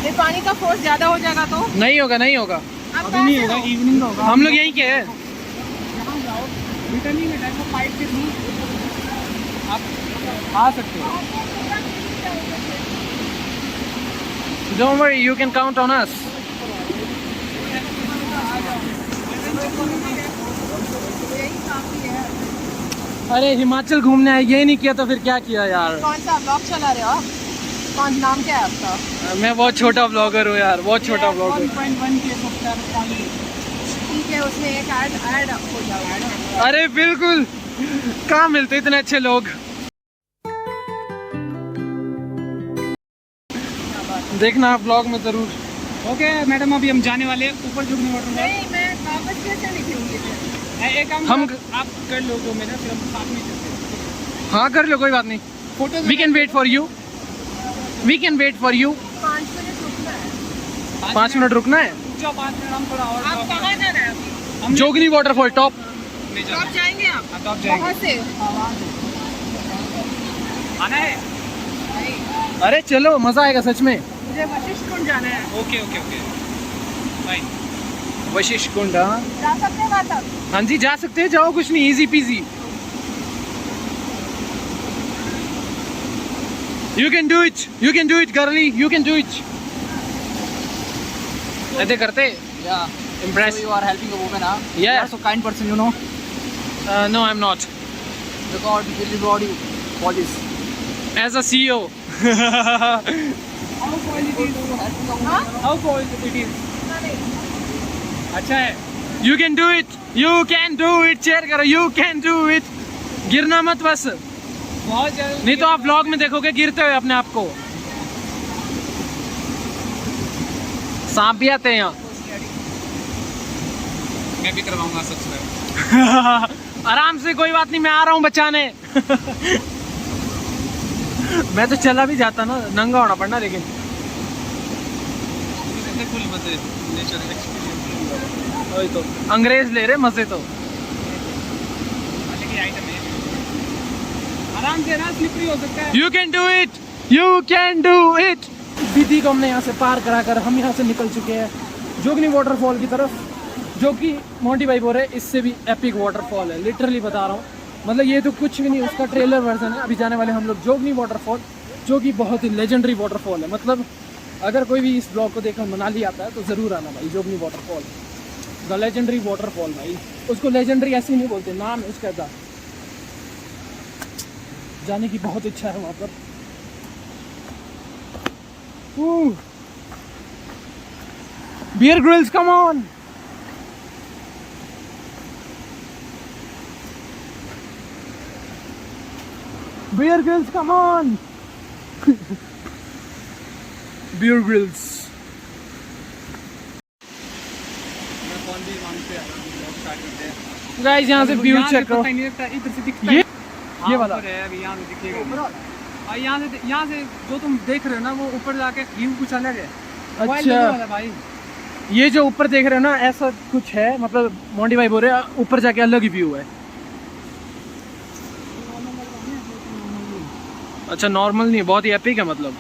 ये पानी का फोर्स ज्यादा हो जाएगा तो नहीं होगा, नहीं होगा, अभी नहीं होगा, इवनिंग होगा। हम लोग यहीं के हैं। आप आ सकते हो। Don't worry, you can count on us. अरे हिमाचल घूमने आए, ये नहीं किया तो फिर क्या किया यार। कौन सा ब्लॉग चला रहे हो आप? कौन नाम क्या है आपका? मैं बहुत छोटा ब्लॉगर हूँ यार, बहुत छोटा ब्लॉगर। ठीक है, उसमें एक ऐड हो जाएगा। अरे बिल्कुल, कहाँ मिलते इतने अच्छे लोग। देखना आप ब्लॉग में जरूर। ओके मैडम, अभी हम जाने वाले हैं ऊपर झुकने वाले। नहीं, मैं वापस कैसे निकलूंगी? एक काम हम आप कर लो तो मेरा, फिर हम साथ में चलते हैं। हाँ कर लो, कोई बात नहीं। Photo we can wait for you, we can wait for you. 5 minute रुकना है। 5 मिनट रुकना है। जो 5 मिनट हम थोड़ा और। आप कहाँ जा रहे हैं अभी? जोगनी वाटरफॉल टॉप। कब जाएंगे आप? कहाँ से आना है? अरे चलो, मजा आएगा सच में। मुझे वशिष्ठ कुंड जाना है। Okay okay okay bye. Vashisht Kund, हाँ जा सकते हैं वहाँ तक? हाँ जी जा सकते हैं, जाओ, कुछ नहीं, easy PG. You can do it, you can do it girly, you can do it. ऐसे करते Yeah. impress. So you are helping a woman, huh? Yeah. You are so kind person, you know. No I'm not, God will reward you for this. as a CEO. How cold it is? How cold it is? अच्छा है। You can do it, you can do it, share करो, you can do it। गिरना मत बस, बहुत जल्दी, नहीं तो आप व्लॉग में देखोगे गिरते हुए अपने आप को। सांप भी आते हैं यहाँ। मैं भी करवाऊंगा सब्सक्राइब। आराम से, कोई बात नहीं, मैं आ रहा हूँ बचाने। मैं तो चला भी जाता ना, नंगा होना पड़ना, लेकिन फुल मजे, नेचर एक्सपीरियंस। वही तो, अंग्रेज ले रहे मजे तो। आराम से ना, स्लिपरी हो सकता है। You can do it, you can do it. विधि को हमने यहाँ से पार कराकर हम यहाँ से निकल चुके हैं जोगनी वाटरफॉल की तरफ, जो कि मोंटी भाई बोल रहे हैं इससे भी एपिक वाटरफॉल है। लिटरली बता रहा हूँ, मतलब ये तो कुछ भी नहीं, उसका ट्रेलर वर्जन है। अभी जाने वाले हम लोग जोगनी वाटरफॉल, जो कि बहुत ही लेजेंडरी वाटरफॉल है। मतलब अगर कोई भी इस ब्लॉग को देखकर मनाली आता है तो ज़रूर आना भाई, जोगनी वाटरफॉल, द लेजेंडरी वाटरफॉल भाई। उसको लेजेंडरी ऐसे ही नहीं बोलते, नाम है उसका दा। जाने की बहुत इच्छा है वहाँ पर। Bear Grylls, come on! Bear Grylls, come on! Bear Grylls. Guys यहाँ से व्यू चेक करो, ये वाला है अभी, यहाँ से दिखेगा। यहाँ से जो तुम देख रहे हो ना, वो ऊपर जाके व्यू कुछ अलग है। अच्छा भाई, ये जो ऊपर देख रहे हो ना, ऐसा कुछ है, मतलब मोंटी भाई बोल रहे हैं ऊपर जाके अलग ही व्यू है। अच्छा नॉर्मल नहीं, बहुत ही एपिक है मतलब।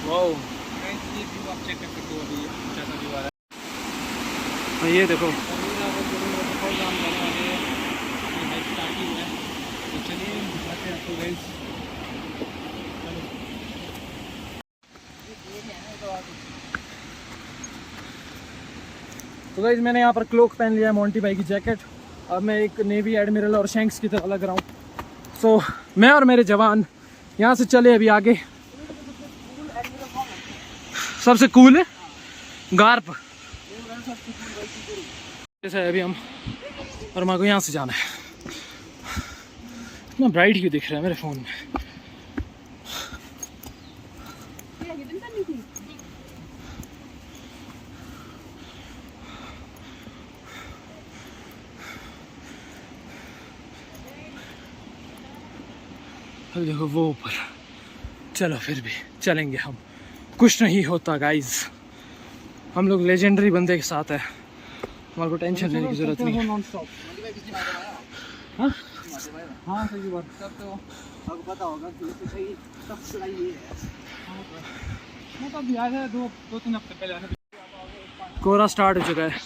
वाओ, ये व्यू आप चेक कर सकते हो, अभी कैसा व्यू आ रहा है। ये देखो, तो गाइस मैंने यहाँ पर क्लोक पहन लिया है, मोंटी भाई की जैकेट। अब मैं एक नेवी एडमिरल और शैंक्स की तरह लग रहा हूँ। सो मैं और मेरे जवान यहाँ से चले अभी आगे। सबसे कूल है गार्प जैसा है अभी हम, और मेरे को यहाँ से जाना है। इतना ब्राइट क्यों दिख रहा है मेरे फ़ोन में? अब देखो वो ऊपर, चलो फिर भी चलेंगे हम, कुछ नहीं होता गाइस। हम लोग लेजेंडरी बंदे के साथ है, हमारे को टेंशन लेने की जरूरत नहीं है। हाँ सही बात, तब तो आपको पता होगा कि सही सब सही है। मैं तो अभी आया था 2-3 हफ्ते पहले आया था। कोहरा स्टार्ट हो चुका है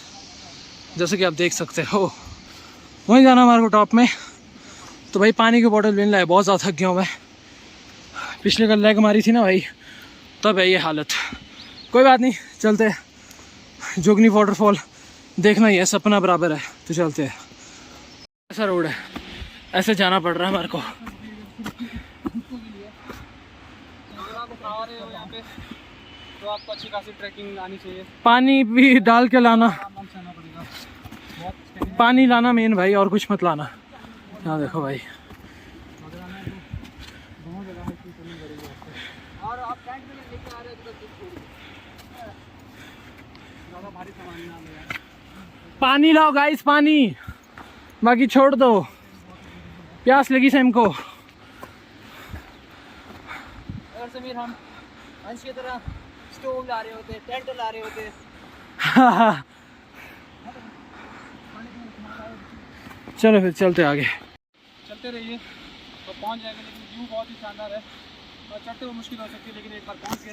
जैसे कि आप देख सकते हो। वहीं जाना हमारे को टॉप में। तो भाई पानी की बोतल लेने लाए, बहुत ज़्यादा थक गया हूँ मैं। पिछले कल लेग मारी थी ना भाई, तब है ये हालत। कोई बात नहीं, चलते हैं। जोगनी वाटरफॉल देखना ही है, सपना बराबर है, तो चलते हैं। ऐसा रोड है, ऐसे जाना पड़ रहा है हमारे को। तो आपको अच्छी खासी ट्रैकिंग आनी चाहिए। पानी भी डाल के लाना, पानी लाना मेन भाई, और कुछ मत लाना। यहाँ देखो भाई, और आप टैंक में लेके आ रहे हो तो ज़्यादा भारी सामान ना ले आए। पानी लाओ गाइस, पानी, बाकी छोड़ दो, प्यास लगी सैम को। अगर समीर हम अंश की तरह स्टोव ला रहे होते, टेंट ला रहे होते, चलो फिर चलते आगे। चलते रहिए तो पहुंच जाएंगे। लेकिन व्यू बहुत ही शानदार है और चढ़ते हुए मुश्किल हो सकती है, लेकिन एक बार पहुंच गए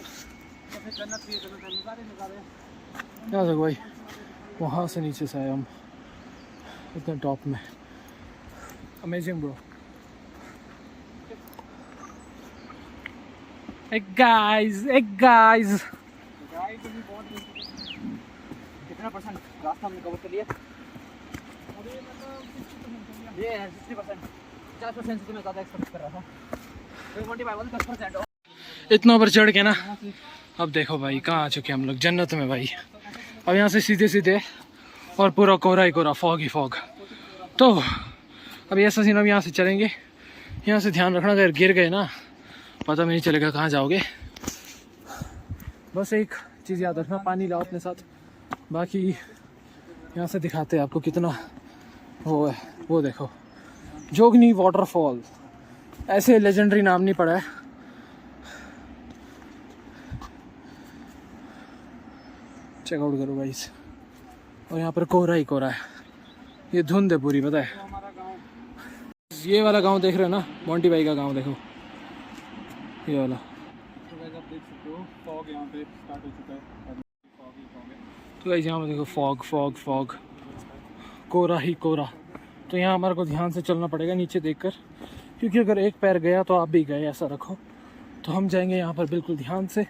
तो फिर जन्नत भी है, जन्नत है, नज़ारे। यहाँ देखो भाई, वहाँ से नीचे से आए हम इतने टॉप में। Amazing bro. गाइस कितना परसेंट रास्ता हमने कवर कर लिया? ये है 60%, 50% से मैं ज़्यादा एक्सपेक्ट कर रहा था। 10% हो। इतना ऊपर चढ़ के ना, अब देखो भाई कहाँ आ चुके हम लोग, जन्नत में भाई। अब यहाँ से सीधे सीधे और पूरा कोहरा ही कोहरा, फॉग ही फॉग। तो अब ऐसा सीन, अब यहाँ से चलेंगे। यहाँ से ध्यान रखना, अगर गिर गए ना पता भी नहीं चलेगा कहाँ जाओगे। बस एक चीज़ याद रखना, पानी लाओ अपने साथ। बाकी यहाँ से दिखाते हैं आपको कितना वो है। वो देखो जोगनी वाटरफॉल, ऐसे लेजेंडरी नाम नहीं पड़ा है। चेकआउट करो गाइस। और यहाँ पर कोहरा ही कोहरा है, ये धुंध है पूरी, पता है। ये वाला गांव देख रहे हो ना, मोंटी भाई का गांव देखो, ये वाला। तो गाइस आप देख सकते हो फॉग यहाँ पे स्टार्ट हो चुका है। तो गाइस यहाँ पे देखो फॉग फॉग फॉग, कोहरा ही कोहरा। तो यहाँ हमारे को ध्यान से चलना पड़ेगा नीचे देखकर, क्योंकि अगर एक पैर गया तो आप भी गए, ऐसा रखो। तो हम जाएंगे यहाँ पर बिल्कुल ध्यान से।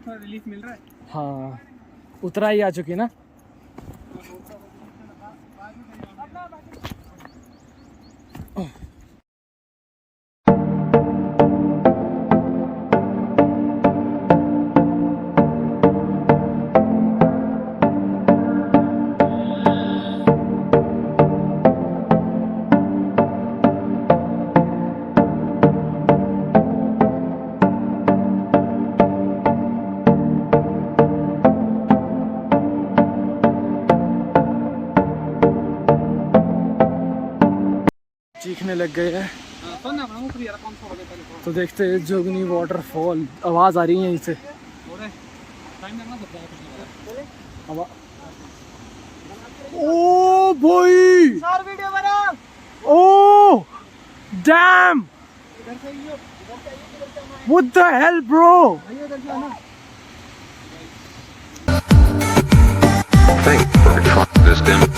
थोड़ा रिलीफ मिल रहा है। हाँ, उतराई आ चुकी ना। चीखने लग गए हैं। तो देखते हैं जोगनी वाटरफॉल। आवाज़ आ रही है यहीं से। ओ भाई, वीडियो बना। Oh damn, what the hell bro. Thanks for trying this demo.